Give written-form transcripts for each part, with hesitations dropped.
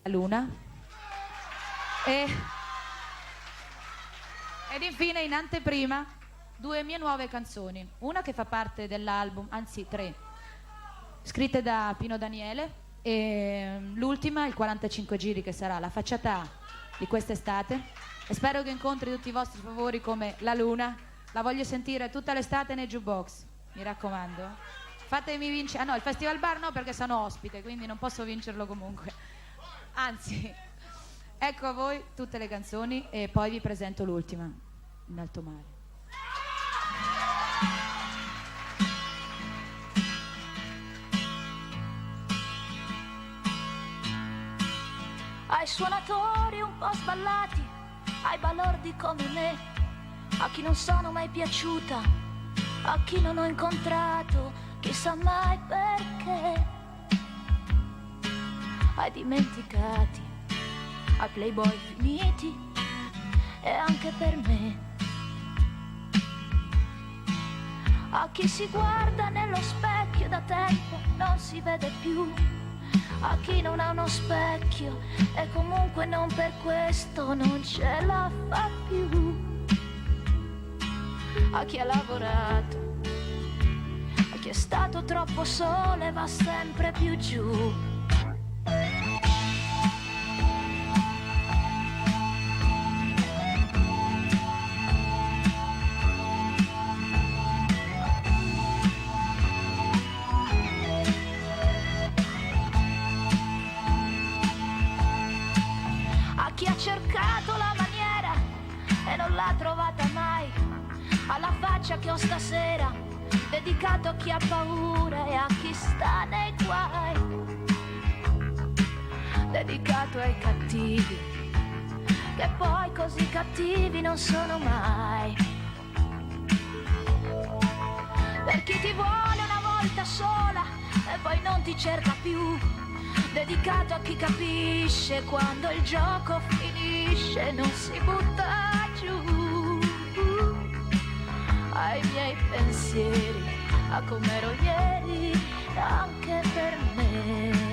Luna. Ed infine, in anteprima, 2 mie nuove canzoni. Una che fa parte dell'album, anzi 3, scritte da Pino Daniele, e l'ultima, il 45 giri, che sarà la facciata A di quest'estate. E spero che incontri tutti i vostri favori come La Luna. La voglio sentire tutta l'estate nei jukebox, mi raccomando. Fatemi vincere. Ah no, il Festival Bar no, perché sono ospite, quindi non posso vincerlo comunque. Anzi, ecco a voi tutte le canzoni e poi vi presento l'ultima, In alto mare. Ai suonatori un po' sballati, ai balordi come me, a chi non sono mai piaciuta, a chi non ho incontrato, chissà mai perché, ai dimenticati, ai playboy finiti e anche per me, a chi si guarda nello specchio da tempo non si vede più, a chi non ha uno specchio e comunque non per questo non ce la fa più, a chi ha lavorato, a chi è stato troppo solo e va sempre più giù. Chi ha cercato la maniera e non l'ha trovata mai, alla faccia che ho stasera, dedicato a chi ha paura e a chi sta nei guai, dedicato ai cattivi, che poi così cattivi non sono mai, per chi ti vuole una volta sola e poi non ti cerca più, dedicato a chi capisce quando il gioco finisce, non si butta giù, ai miei pensieri, a com'ero ieri, anche per me.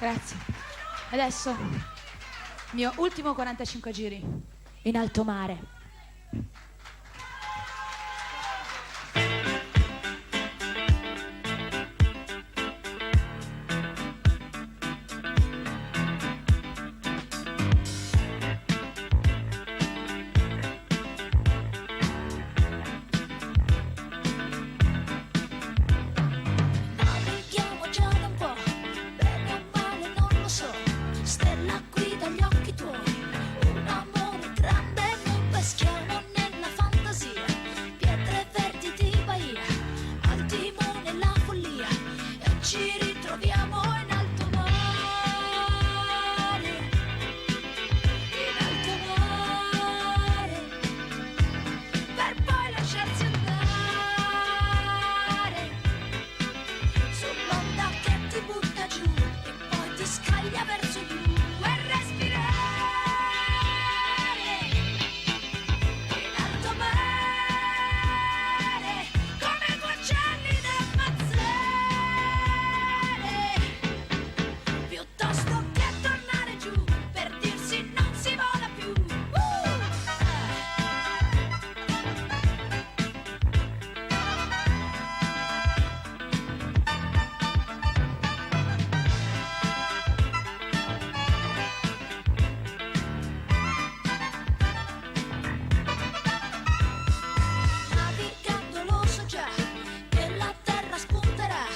Grazie. Adesso, il mio ultimo 45 giri in alto mare. Navighiamo già da un po', bene o male non lo so. Stella guida gli occhi tuoi, un amore grande, noi peschiamo nella fantasia. Pietre verdi di Bahia, al timone la follia, e ci ritroviamo in alto mare, in alto mare, per poi lasciarsi andare sull'onda che ti butta giù e poi ti scaglia verso giù e respirare in alto mare come due uccelli da ammazzare, piuttosto che tornare giù per dirsi non si vola più. Navigando lo so già che la terra spunterà,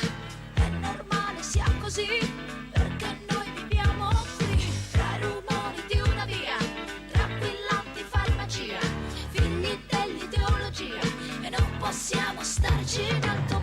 è normale sia così, perché noi viviamo qui, tra i rumori di una via, tranquillanti farmacia, figli dell'ideologia, e non possiamo starci in alto